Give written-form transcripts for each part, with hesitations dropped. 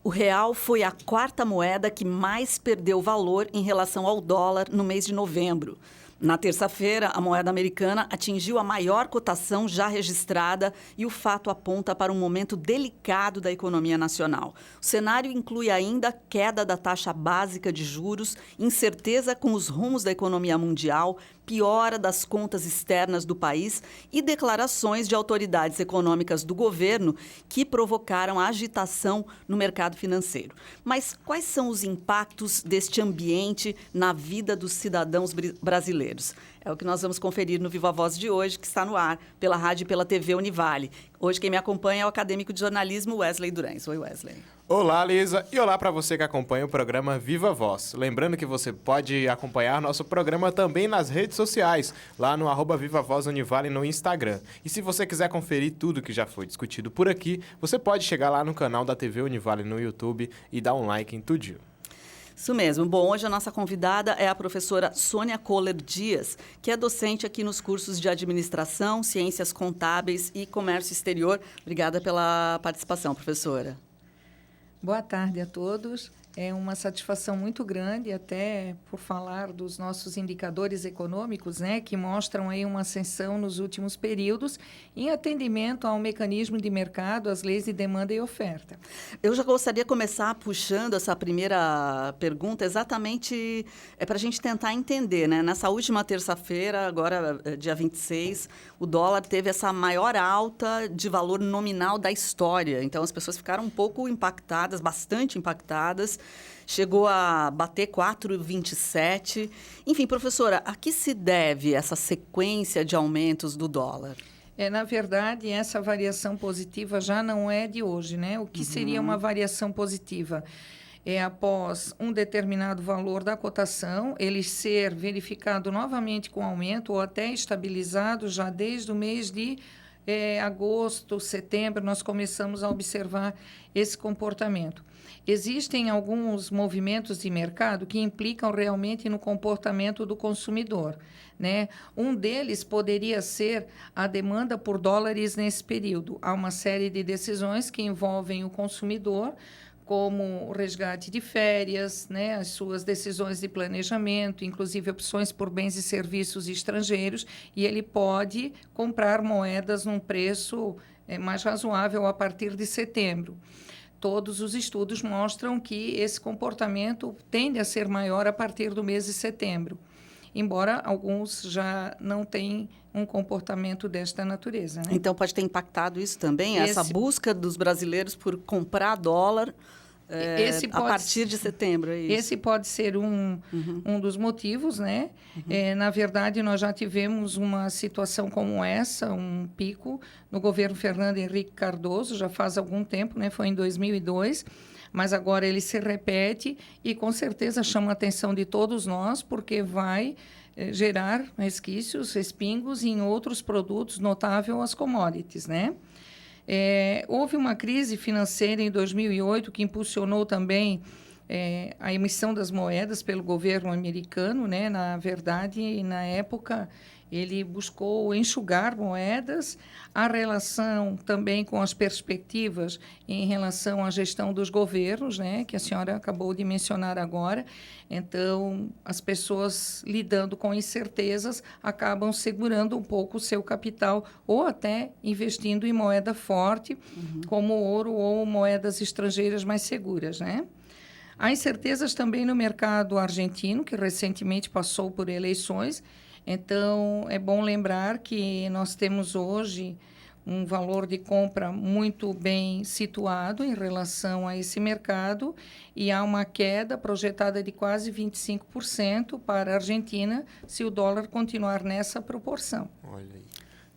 O real foi a quarta moeda que mais perdeu valor em relação ao dólar no mês de novembro. Na terça-feira, a moeda americana atingiu a maior cotação já registrada e o fato aponta para um momento delicado da economia nacional. O cenário inclui ainda queda da taxa básica de juros, incerteza com os rumos da economia mundial, piora das contas externas do país e declarações de autoridades econômicas do governo que provocaram agitação no mercado financeiro. Mas quais são os impactos deste ambiente na vida dos cidadãos brasileiros? É o que nós vamos conferir no Viva Voz de hoje, que está no ar pela rádio e pela TV Univale. Hoje quem me acompanha é o acadêmico de jornalismo Wesley Durães. Oi, Wesley. Olá, Lisa, e olá para você que acompanha o programa Viva Voz. Lembrando que você pode acompanhar nosso programa também nas redes sociais, lá no @Viva Voz Univale no Instagram. E se você quiser conferir tudo que já foi discutido por aqui, você pode chegar lá no canal da TV Univale no YouTube e dar um like em tudinho. Isso mesmo. Bom, hoje a nossa convidada é a professora Sônia Kohler Dias, que é docente aqui nos cursos de Administração, Ciências Contábeis e Comércio Exterior. Obrigada pela participação, professora. Boa tarde a todos. É uma satisfação muito grande, até por falar dos nossos indicadores econômicos, né, que mostram aí uma ascensão nos últimos períodos em atendimento ao mecanismo de mercado, às leis de demanda e oferta. Eu já gostaria de começar puxando essa primeira pergunta, exatamente para a gente tentar entender, né? Nessa última terça-feira, agora dia 26, o dólar teve essa maior alta de valor nominal da história. Então, as pessoas ficaram um pouco impactadas, bastante impactadas. Chegou a bater 4,27. Enfim, professora, a que se deve essa sequência de aumentos do dólar? Na verdade, essa variação positiva já não é de hoje, né? O que seria uma variação positiva? É após um determinado valor da cotação, ele ser verificado novamente com aumento ou até estabilizado já desde o mês de agosto, setembro, nós começamos a observar esse comportamento. Existem alguns movimentos de mercado que implicam realmente no comportamento do consumidor, né? Um deles poderia ser a demanda por dólares nesse período. Há uma série de decisões que envolvem o consumidor, como o resgate de férias, né, as suas decisões de planejamento, inclusive opções por bens e serviços estrangeiros, e ele pode comprar moedas num preço mais razoável a partir de setembro. Todos os estudos mostram que esse comportamento tende a ser maior a partir do mês de setembro, embora alguns já não tenham um comportamento desta natureza, né? Então, pode ter impactado isso também, essa busca dos brasileiros por comprar dólar a partir de setembro, é isso? Esse pode ser um dos motivos, né? Na verdade, nós já tivemos uma situação como essa, um pico, no governo Fernando Henrique Cardoso, já faz algum tempo, né? Foi em 2002, mas agora ele se repete e, com certeza, chama a atenção de todos nós, porque vai gerar resquícios, respingos em outros produtos, notável as commodities, né? Houve uma crise financeira em 2008 que impulsionou também a emissão das moedas pelo governo americano, né? Na verdade, na época, ele buscou enxugar moedas, a relação também com as perspectivas em relação à gestão dos governos, né? Que a senhora acabou de mencionar agora. Então, as pessoas lidando com incertezas acabam segurando um pouco o seu capital ou até investindo em moeda forte, como ouro ou moedas estrangeiras mais seguras, né? Há incertezas também no mercado argentino, que recentemente passou por eleições. Então, é bom lembrar que nós temos hoje um valor de compra muito bem situado em relação a esse mercado e há uma queda projetada de quase 25% para a Argentina se o dólar continuar nessa proporção. Olha aí.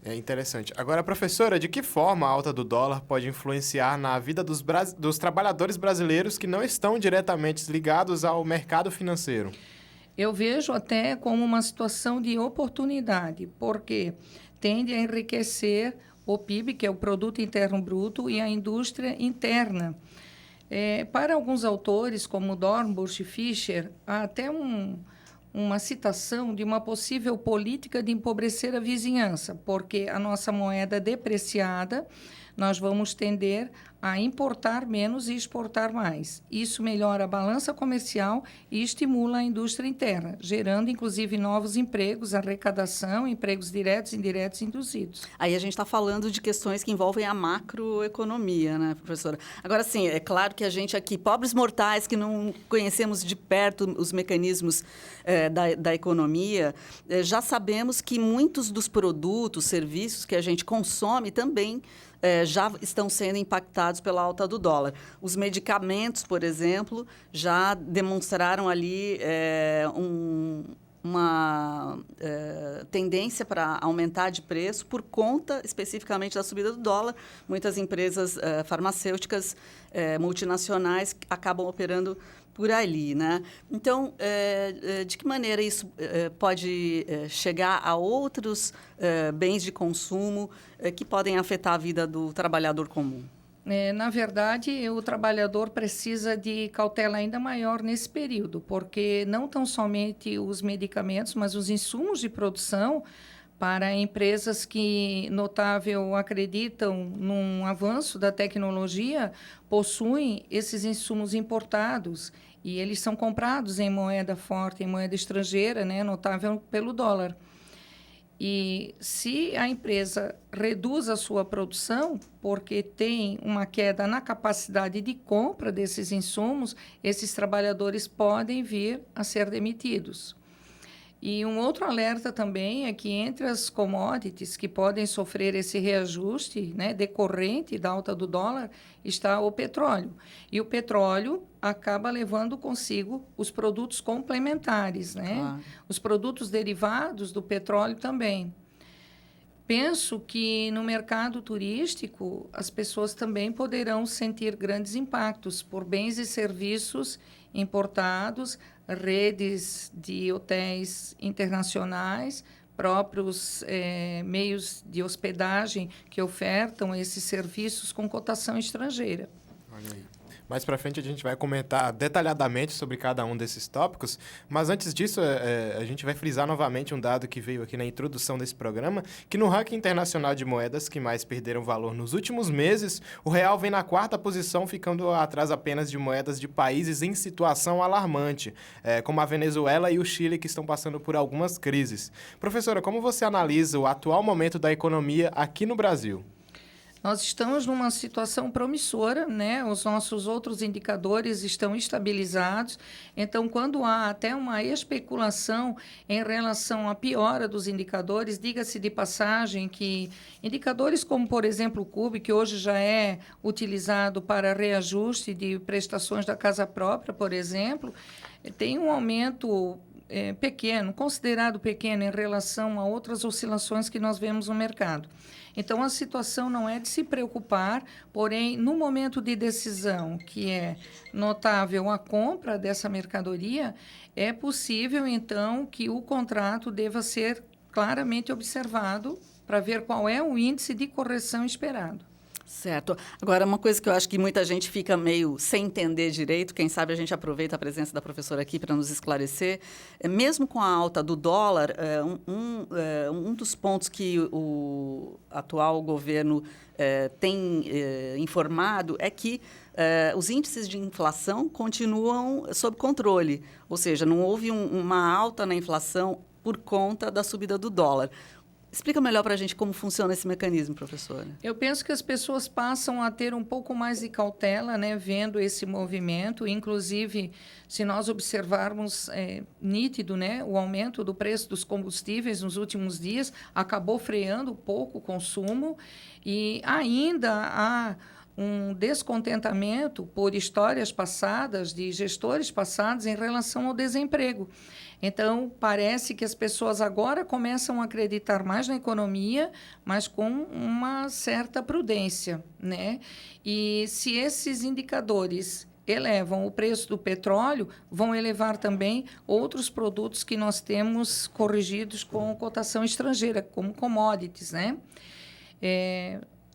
É interessante. Agora, professora, de que forma a alta do dólar pode influenciar na vida dos trabalhadores brasileiros que não estão diretamente ligados ao mercado financeiro? Eu vejo até como uma situação de oportunidade, porque tende a enriquecer o PIB, que é o Produto Interno Bruto, e a indústria interna. Para alguns autores, como Dornbusch e Fischer, há até uma citação de uma possível política de empobrecer a vizinhança, porque a nossa moeda depreciada nós vamos tender a importar menos e exportar mais. Isso melhora a balança comercial e estimula a indústria interna, gerando, inclusive, novos empregos, arrecadação, empregos diretos, indiretos e induzidos. Aí a gente está falando de questões que envolvem a macroeconomia, né, professora? Agora, sim, é claro que a gente aqui, pobres mortais que não conhecemos de perto os mecanismos da economia, já sabemos que muitos dos produtos, serviços que a gente consome também já estão sendo impactados pela alta do dólar. Os medicamentos, por exemplo, já demonstraram ali uma tendência para aumentar de preço por conta especificamente da subida do dólar. Muitas empresas farmacêuticas multinacionais acabam operando por ali, né? Então, de que maneira isso pode chegar a outros bens de consumo que podem afetar a vida do trabalhador comum? Na verdade, o trabalhador precisa de cautela ainda maior nesse período, porque não tão somente os medicamentos, mas os insumos de produção para empresas que, notável, acreditam num avanço da tecnologia, possuem esses insumos importados e eles são comprados em moeda forte, em moeda estrangeira, né, notável pelo dólar. E se a empresa reduz a sua produção, porque tem uma queda na capacidade de compra desses insumos, esses trabalhadores podem vir a ser demitidos. E um outro alerta também é que entre as commodities que podem sofrer esse reajuste, né, decorrente da alta do dólar, está o petróleo. E o petróleo acaba levando consigo os produtos complementares, né? Claro. Os produtos derivados do petróleo também. Penso que no mercado turístico as pessoas também poderão sentir grandes impactos por bens e serviços importados, redes de hotéis internacionais, próprios meios de hospedagem que ofertam esses serviços com cotação estrangeira. Olha aí. Mais para frente a gente vai comentar detalhadamente sobre cada um desses tópicos, mas antes disso a gente vai frisar novamente um dado que veio aqui na introdução desse programa, que no ranking internacional de moedas que mais perderam valor nos últimos meses, o real vem na 4ª posição, ficando atrás apenas de moedas de países em situação alarmante, como a Venezuela e o Chile, que estão passando por algumas crises. Professora, como você analisa o atual momento da economia aqui no Brasil? Nós estamos numa situação promissora, né? Os nossos outros indicadores estão estabilizados. Então, quando há até uma especulação em relação à piora dos indicadores, diga-se de passagem que indicadores como, por exemplo, o CUB, que hoje já é utilizado para reajuste de prestações da casa própria, por exemplo, tem um aumento pequeno, considerado pequeno em relação a outras oscilações que nós vemos no mercado. Então, a situação não é de se preocupar, porém, no momento de decisão, que é notável a compra dessa mercadoria, é possível, então, que o contrato deva ser claramente observado para ver qual é o índice de correção esperado. Certo. Agora, uma coisa que eu acho que muita gente fica meio sem entender direito, quem sabe a gente aproveita a presença da professora aqui para nos esclarecer, mesmo com a alta do dólar, um dos pontos que o atual governo tem informado é que os índices de inflação continuam sob controle, ou seja, não houve uma alta na inflação por conta da subida do dólar. Explica melhor para a gente como funciona esse mecanismo, professora. Eu penso que as pessoas passam a ter um pouco mais de cautela, né, vendo esse movimento. Inclusive, se nós observarmos nítido, né, o aumento do preço dos combustíveis nos últimos dias acabou freando um pouco o consumo e ainda há um descontentamento por histórias passadas, de gestores passados, em relação ao desemprego. Então, parece que as pessoas agora começam a acreditar mais na economia, mas com uma certa prudência, né? E se esses indicadores elevam o preço do petróleo, vão elevar também outros produtos que nós temos corrigidos com cotação estrangeira, como commodities, né?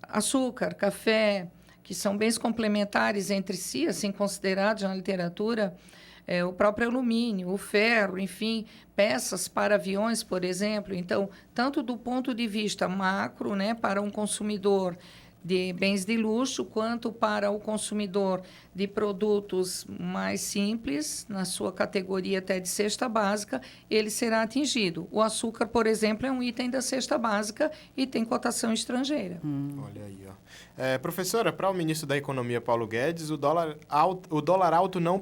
Açúcar, café, que são bens complementares entre si, assim considerados na literatura, o próprio alumínio, o ferro, enfim, peças para aviões, por exemplo. Então, tanto do ponto de vista macro, né, para um consumidor de bens de luxo, quanto para o consumidor de produtos mais simples, na sua categoria até de cesta básica, ele será atingido. O açúcar, por exemplo, é um item da cesta básica e tem cotação estrangeira. Olha aí, ó. Professora, para o ministro da Economia, Paulo Guedes, o dólar alto não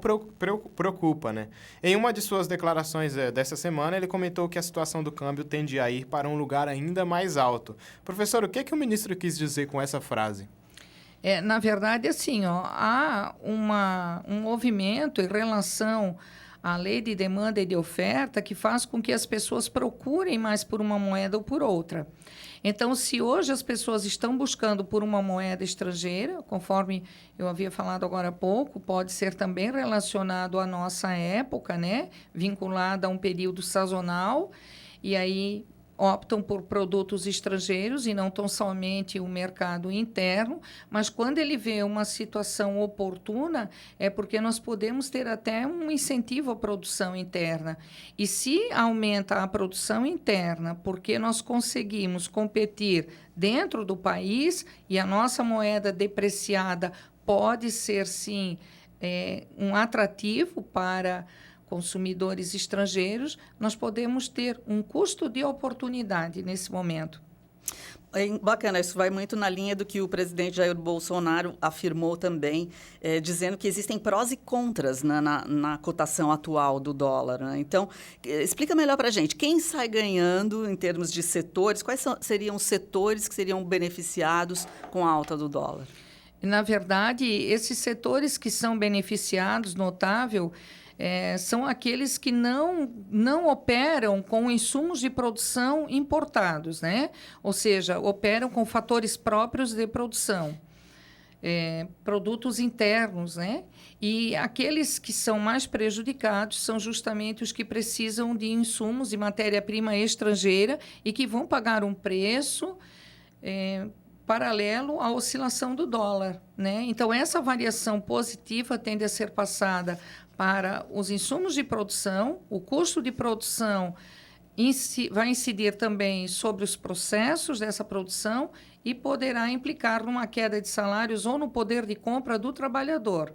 preocupa, né? Em uma de suas declarações dessa semana, ele comentou que a situação do câmbio tende a ir para um lugar ainda mais alto. Professor, o que o ministro quis dizer com essa frase? Na verdade, assim, ó, há um movimento em relação à lei de demanda e de oferta que faz com que as pessoas procurem mais por uma moeda ou por outra. Então, se hoje as pessoas estão buscando por uma moeda estrangeira, conforme eu havia falado agora há pouco, pode ser também relacionado à nossa época, né? Vinculado a um período sazonal, e aí optam por produtos estrangeiros e não tão somente o mercado interno, mas quando ele vê uma situação oportuna, é porque nós podemos ter até um incentivo à produção interna. E se aumenta a produção interna, porque nós conseguimos competir dentro do país e a nossa moeda depreciada pode ser, sim, um atrativo para consumidores estrangeiros, nós podemos ter um custo de oportunidade nesse momento. Bacana, isso vai muito na linha do que o presidente Jair Bolsonaro afirmou também, dizendo que existem prós e contras na cotação atual do dólar, né? Então, explica melhor para a gente, quem sai ganhando em termos de setores, quais seriam os setores que seriam beneficiados com a alta do dólar? Na verdade, esses setores que são beneficiados, notável, são aqueles que não operam com insumos de produção importados, né? Ou seja, operam com fatores próprios de produção, produtos internos, né? E aqueles que são mais prejudicados são justamente os que precisam de insumos e matéria-prima estrangeira e que vão pagar um preço paralelo à oscilação do dólar, né? Então, essa variação positiva tende a ser passada para os insumos de produção, o custo de produção vai incidir também sobre os processos dessa produção e poderá implicar numa queda de salários ou no poder de compra do trabalhador.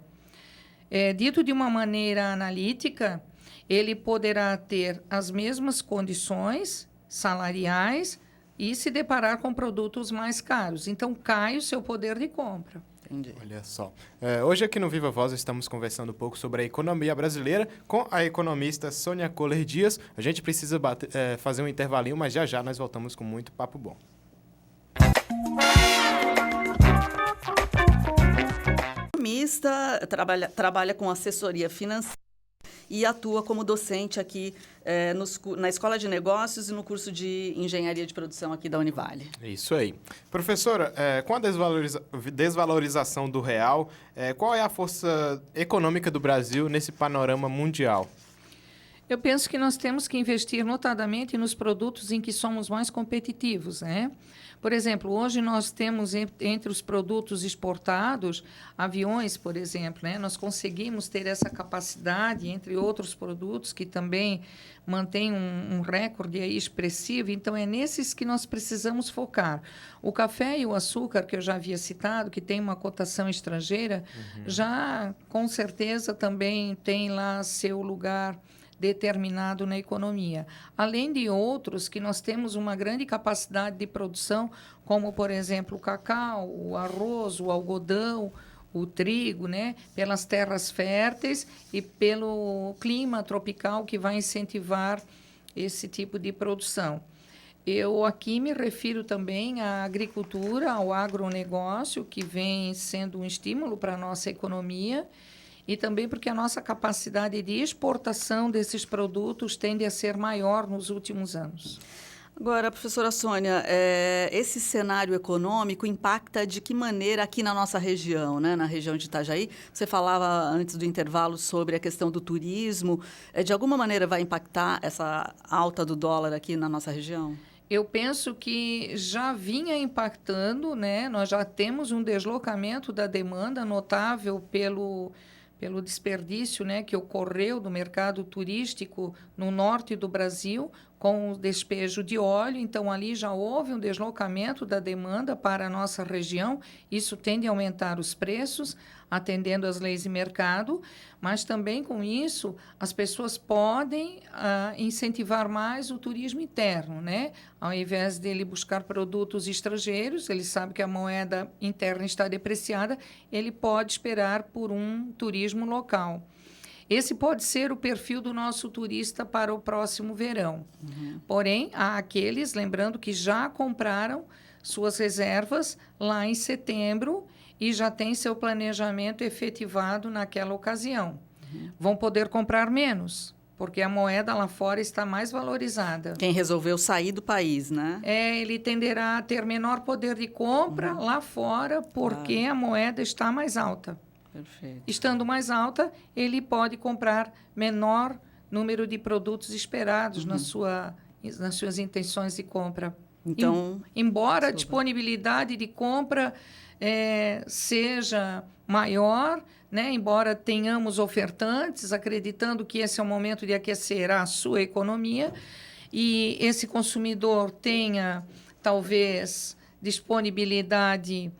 Dito de uma maneira analítica, ele poderá ter as mesmas condições salariais e se deparar com produtos mais caros. Então, cai o seu poder de compra. Entendi. Olha só. Hoje aqui no Viva Voz estamos conversando um pouco sobre a economia brasileira com a economista Sônia Kohler Dias. A gente precisa fazer um intervalinho, mas já já nós voltamos com muito papo bom. Economista, trabalha com assessoria financeira e atua como docente aqui na Escola de Negócios e no curso de Engenharia de Produção aqui da Univale. Isso aí. Professora, com a desvalorização do real, qual é a força econômica do Brasil nesse panorama mundial? Eu penso que nós temos que investir notadamente nos produtos em que somos mais competitivos, né? Por exemplo, hoje nós temos entre os produtos exportados, aviões, por exemplo, né? Nós conseguimos ter essa capacidade, entre outros produtos, que também mantém um recorde aí expressivo. Então, é nesses que nós precisamos focar. O café e o açúcar, que eu já havia citado, que tem uma cotação estrangeira, já, com certeza, também tem lá seu lugar determinado na economia. Além de outros que nós temos uma grande capacidade de produção, como, por exemplo, o cacau, o arroz, o algodão, o trigo, né? Pelas terras férteis e pelo clima tropical que vai incentivar esse tipo de produção. Eu aqui me refiro também à agricultura, ao agronegócio, que vem sendo um estímulo para a nossa economia, e também porque a nossa capacidade de exportação desses produtos tende a ser maior nos últimos anos. Agora, professora Sônia, esse cenário econômico impacta de que maneira aqui na nossa região, né? Na região de Itajaí? Você falava antes do intervalo sobre a questão do turismo. De alguma maneira vai impactar essa alta do dólar aqui na nossa região? Eu penso que já vinha impactando, né? Nós já temos um deslocamento da demanda notável pelo desperdício, né, que ocorreu do mercado turístico no norte do Brasil, com o despejo de óleo, então ali já houve um deslocamento da demanda para a nossa região, isso tende a aumentar os preços, atendendo às leis de mercado, mas também com isso as pessoas podem incentivar mais o turismo interno, né? Ao invés dele buscar produtos estrangeiros, ele sabe que a moeda interna está depreciada, ele pode esperar por um turismo local. Esse pode ser o perfil do nosso turista para o próximo verão. Porém, há aqueles, lembrando, que já compraram suas reservas lá em setembro e já têm seu planejamento efetivado naquela ocasião. Vão poder comprar menos, porque a moeda lá fora está mais valorizada. Quem resolveu sair do país, né? Ele tenderá a ter menor poder de compra lá fora, porque a moeda está mais alta. Perfeito. Estando mais alta, ele pode comprar menor número de produtos esperados nas suas intenções de compra. Então, embora a disponibilidade de compra seja maior, né? Embora tenhamos ofertantes, acreditando que esse é o momento de aquecer a sua economia, e esse consumidor tenha, talvez, disponibilidade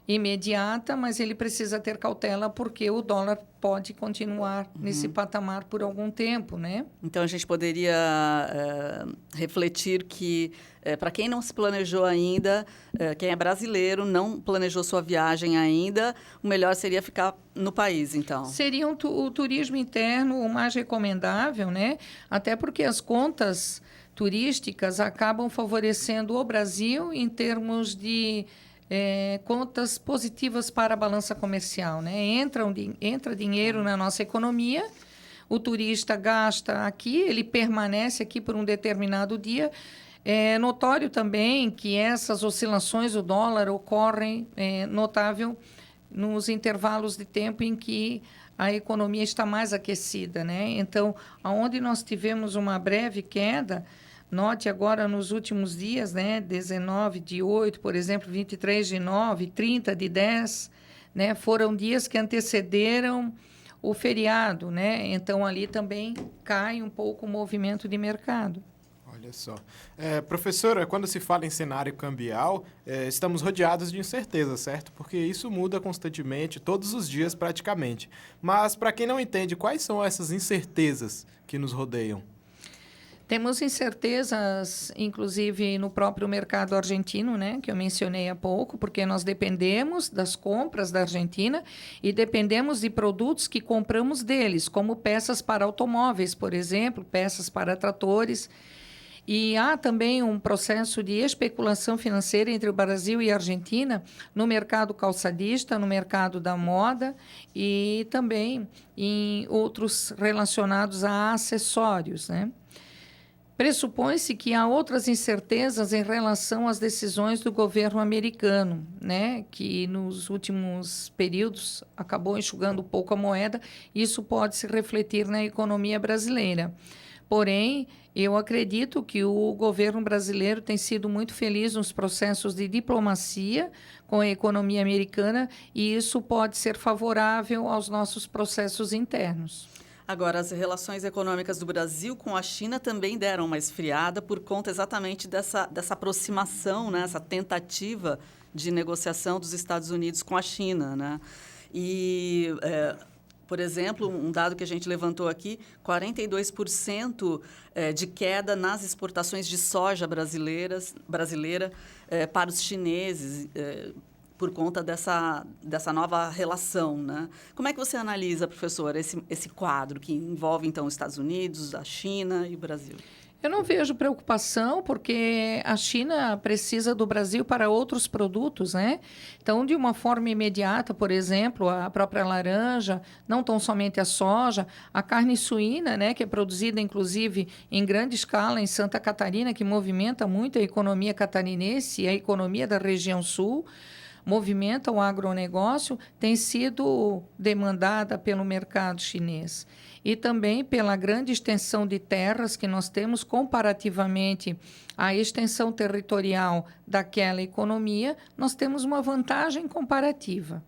imediata, mas ele precisa ter cautela porque o dólar pode continuar nesse patamar por algum tempo, né? Então, a gente poderia refletir que, para quem não se planejou ainda, quem é brasileiro, não planejou sua viagem ainda, o melhor seria ficar no país, então. Seria o turismo interno o mais recomendável, né? Até porque as contas turísticas acabam favorecendo o Brasil em termos de contas positivas para a balança comercial, né? Entra dinheiro na nossa economia, o turista gasta aqui, ele permanece aqui por um determinado dia. É notório também que essas oscilações do dólar ocorrem notável nos intervalos de tempo em que a economia está mais aquecida, né? Então, aonde nós tivemos uma breve queda, note agora nos últimos dias, né, 19 de 8, por exemplo, 23 de 9, 30 de 10, né, foram dias que antecederam o feriado, né? Então, ali também cai um pouco o movimento de mercado. Olha só. Professora, quando se fala em cenário cambial, estamos rodeados de incerteza, certo? Porque isso muda constantemente, todos os dias praticamente. Mas, para quem não entende, quais são essas incertezas que nos rodeiam? Temos incertezas, inclusive, no próprio mercado argentino, né, que eu mencionei há pouco, porque nós dependemos das compras da Argentina e dependemos de produtos que compramos deles, como peças para automóveis, por exemplo, peças para tratores. E há também um processo de especulação financeira entre o Brasil e a Argentina no mercado calçadista, no mercado da moda e também em outros relacionados a acessórios, né? Pressupõe-se que há outras incertezas em relação às decisões do governo americano, né, que nos últimos períodos acabou enxugando um pouco a moeda. Isso pode se refletir na economia brasileira. Porém, eu acredito que o governo brasileiro tem sido muito feliz nos processos de diplomacia com a economia americana e isso pode ser favorável aos nossos processos internos. Agora, as relações econômicas do Brasil com a China também deram uma esfriada por conta exatamente dessa aproximação, né? Essa tentativa de negociação dos Estados Unidos com a China, né? E, por exemplo, um dado que a gente levantou aqui, 42% de queda nas exportações de soja brasileira para os chineses, por conta dessa nova relação, né? Como é que você analisa, professora, esse quadro que envolve, então, os Estados Unidos, a China e o Brasil? Eu não vejo preocupação, porque a China precisa do Brasil para outros produtos, né? Então, de uma forma imediata, por exemplo, a própria laranja, não tão somente a soja, a carne suína, né, que é produzida, inclusive, em grande escala em Santa Catarina, que movimenta muito a economia catarinense e a economia da região sul, movimenta o agronegócio, tem sido demandada pelo mercado chinês. E também pela grande extensão de terras que nós temos comparativamente à extensão territorial daquela economia, nós temos uma vantagem comparativa.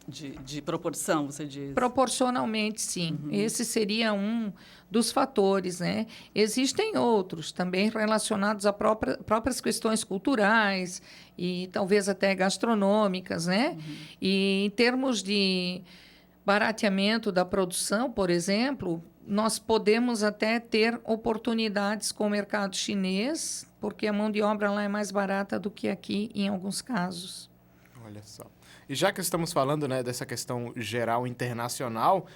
de proporção, você diz? Proporcionalmente, sim. Esse seria um dos fatores, né? Existem outros também relacionados a próprias questões culturais e talvez até gastronômicas, né? E em termos de barateamento da produção, por exemplo, nós podemos até ter oportunidades com o mercado chinês, porque a mão de obra lá é mais barata do que aqui em alguns casos. Olha só. E já que estamos falando, né, dessa questão geral internacional,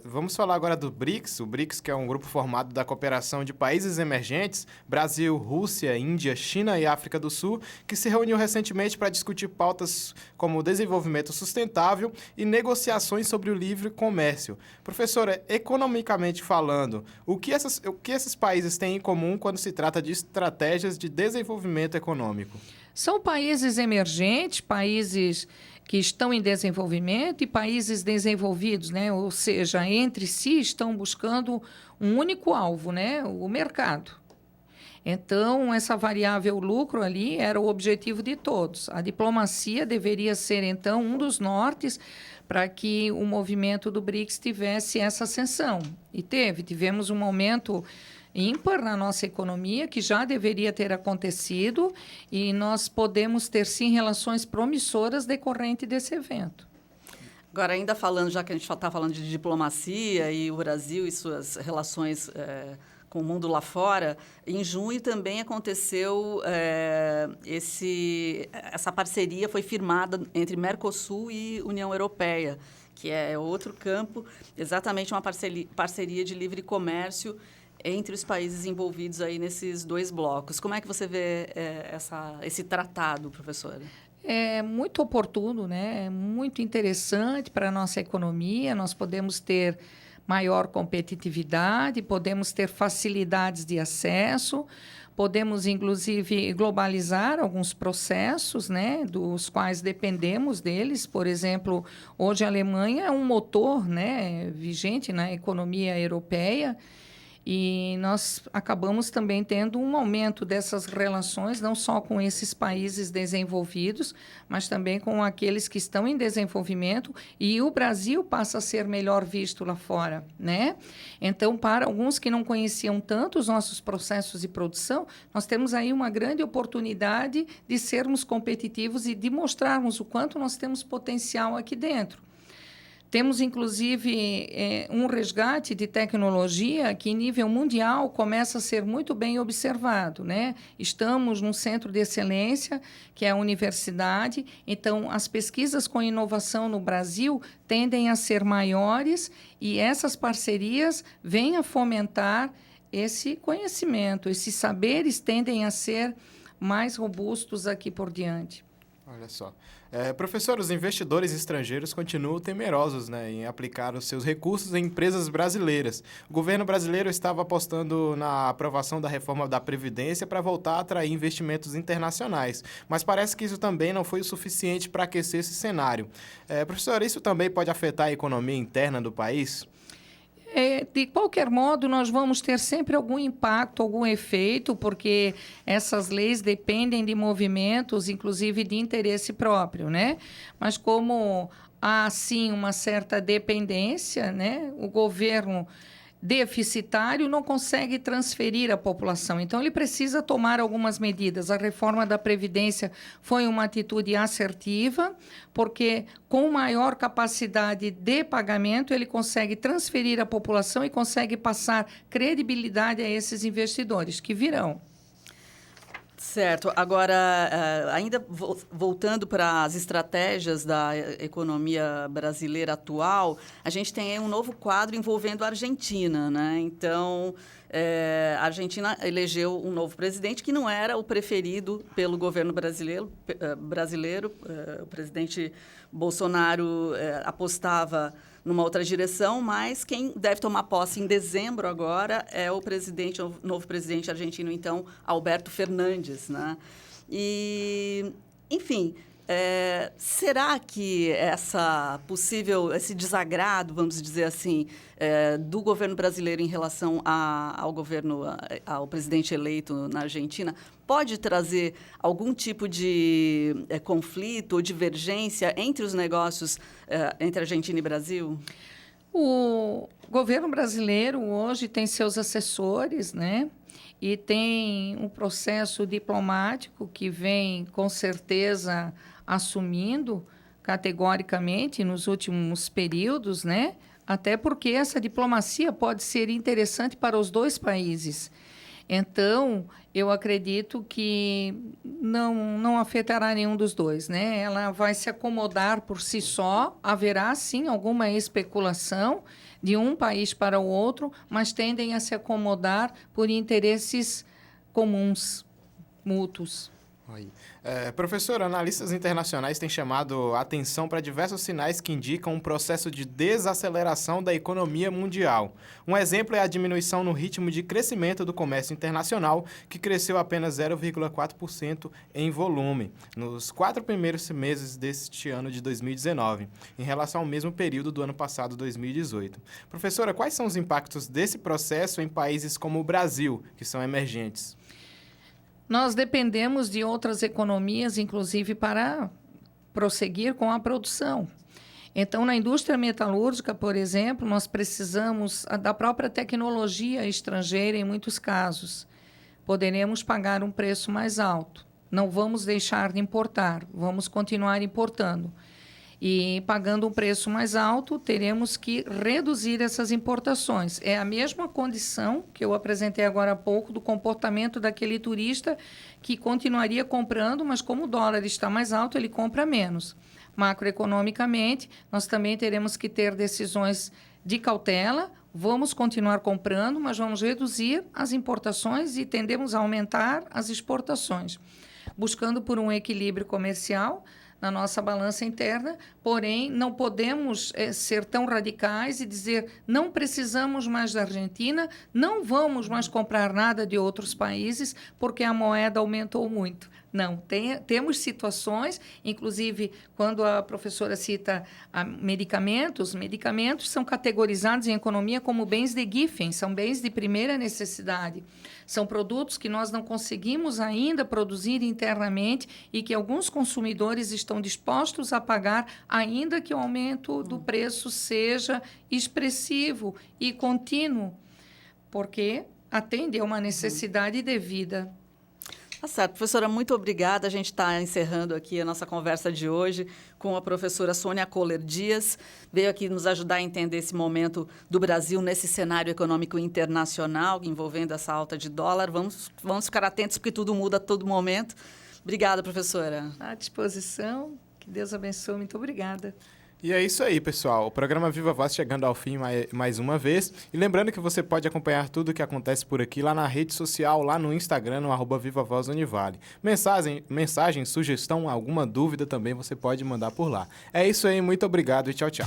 vamos falar agora do BRICS. O BRICS, que é um grupo formado da cooperação de países emergentes, Brasil, Rússia, Índia, China e África do Sul, que se reuniu recentemente para discutir pautas como desenvolvimento sustentável e negociações sobre o livre comércio. Professora, economicamente falando, o que esses países têm em comum quando se trata de estratégias de desenvolvimento econômico? São países emergentes, países que estão em desenvolvimento e países desenvolvidos, né? Ou seja, entre si estão buscando um único alvo, né? O mercado. Então, essa variável lucro ali era o objetivo de todos. A diplomacia deveria ser, então, um dos nortes para que o movimento do BRICS tivesse essa ascensão. E tivemos um momento ímpar na nossa economia, que já deveria ter acontecido, e nós podemos ter, sim, relações promissoras decorrente desse evento. Agora, ainda falando, já que a gente está falando de diplomacia e o Brasil e suas relações com o mundo lá fora, em junho também aconteceu essa parceria, foi firmada entre Mercosul e União Europeia, que é outro campo, exatamente uma parceria de livre comércio entre os países envolvidos aí nesses dois blocos. Como é que você vê esse tratado, professora? É muito oportuno, né? É muito interessante para a nossa economia. Nós podemos ter maior competitividade, podemos ter facilidades de acesso, podemos, inclusive, globalizar alguns processos, né, dos quais dependemos deles. Por exemplo, hoje a Alemanha é um motor, né, vigente na economia europeia, e nós acabamos também tendo um aumento dessas relações, não só com esses países desenvolvidos, mas também com aqueles que estão em desenvolvimento, e o Brasil passa a ser melhor visto lá fora, né? Então, para alguns que não conheciam tanto os nossos processos de produção, nós temos aí uma grande oportunidade de sermos competitivos e de mostrarmos o quanto nós temos potencial aqui dentro. Temos, inclusive, um resgate de tecnologia que, em nível mundial, começa a ser muito bem observado, né? Estamos num centro de excelência, que é a universidade. Então, as pesquisas com inovação no Brasil tendem a ser maiores e essas parcerias vêm a fomentar esse conhecimento. Esses saberes tendem a ser mais robustos aqui por diante. Olha só. Professor, os investidores estrangeiros continuam temerosos, né, em aplicar os seus recursos em empresas brasileiras. O governo brasileiro estava apostando na aprovação da reforma da Previdência para voltar a atrair investimentos internacionais, mas parece que isso também não foi o suficiente para aquecer esse cenário. Professor, isso também pode afetar a economia interna do país? De qualquer modo, nós vamos ter sempre algum impacto, algum efeito, porque essas leis dependem de movimentos, inclusive de interesse próprio, né? Mas como há, sim, uma certa dependência, né? O governo deficitário não consegue transferir à população. Então, ele precisa tomar algumas medidas. A reforma da Previdência foi uma atitude assertiva, porque com maior capacidade de pagamento, ele consegue transferir à população e consegue passar credibilidade a esses investidores que virão. Certo. Agora, ainda voltando para as estratégias da economia brasileira atual, a gente tem um novo quadro envolvendo a Argentina, né? Então, a Argentina elegeu um novo presidente que não era o preferido pelo governo brasileiro. O presidente Bolsonaro apostava numa outra direção, mas quem deve tomar posse em dezembro agora é o novo presidente argentino, então, Alberto Fernandes, né? E, enfim, Será que esse desagrado, vamos dizer assim, do governo brasileiro em relação ao presidente eleito na Argentina, pode trazer algum tipo de conflito ou divergência entre os negócios entre Argentina e Brasil? O governo brasileiro hoje tem seus assessores, né? E tem um processo diplomático que vem, com certeza, assumindo categoricamente nos últimos períodos, né? Até porque essa diplomacia pode ser interessante para os dois países. Então, eu acredito que não afetará nenhum dos dois, né? Ela vai se acomodar por si só, haverá, sim, alguma especulação de um país para o outro, mas tendem a se acomodar por interesses comuns, mútuos. Professor, analistas internacionais têm chamado a atenção para diversos sinais que indicam um processo de desaceleração da economia mundial. Um exemplo é a diminuição no ritmo de crescimento do comércio internacional, que cresceu apenas 0,4% em volume nos 4 primeiros meses deste ano de 2019, em relação ao mesmo período do ano passado, 2018. Professora, quais são os impactos desse processo em países como o Brasil, que são emergentes? Nós dependemos de outras economias, inclusive, para prosseguir com a produção. Então, na indústria metalúrgica, por exemplo, nós precisamos da própria tecnologia estrangeira em muitos casos. Poderemos pagar um preço mais alto. Não vamos deixar de importar, vamos continuar importando. E pagando um preço mais alto, teremos que reduzir essas importações. É a mesma condição que eu apresentei agora há pouco do comportamento daquele turista que continuaria comprando, mas como o dólar está mais alto, ele compra menos. Macroeconomicamente, nós também teremos que ter decisões de cautela. Vamos continuar comprando, mas vamos reduzir as importações e tendemos a aumentar as exportações, buscando por um equilíbrio comercial na nossa balança interna, porém, não podemos ser tão radicais e dizer não precisamos mais da Argentina, não vamos mais comprar nada de outros países porque a moeda aumentou muito. Não, temos situações, inclusive quando a professora cita medicamentos são categorizados em economia como bens de Giffen, são bens de primeira necessidade. São produtos que nós não conseguimos ainda produzir internamente e que alguns consumidores estão dispostos a pagar, ainda que o aumento do preço seja expressivo e contínuo, porque atende a uma necessidade devida. Tá certo, professora, muito obrigada. A gente está encerrando aqui a nossa conversa de hoje com a professora Sônia Kohler Dias. Veio aqui nos ajudar a entender esse momento do Brasil nesse cenário econômico internacional envolvendo essa alta de dólar. Vamos ficar atentos porque tudo muda a todo momento. Obrigada, professora. À disposição. Que Deus abençoe. Muito obrigada. E é isso aí, pessoal. O programa Viva Voz chegando ao fim mais uma vez. E lembrando que você pode acompanhar tudo o que acontece por aqui lá na rede social, lá no Instagram, no @Viva Voz Univale. Mensagem, sugestão, alguma dúvida também você pode mandar por lá. É isso aí, muito obrigado e tchau, tchau.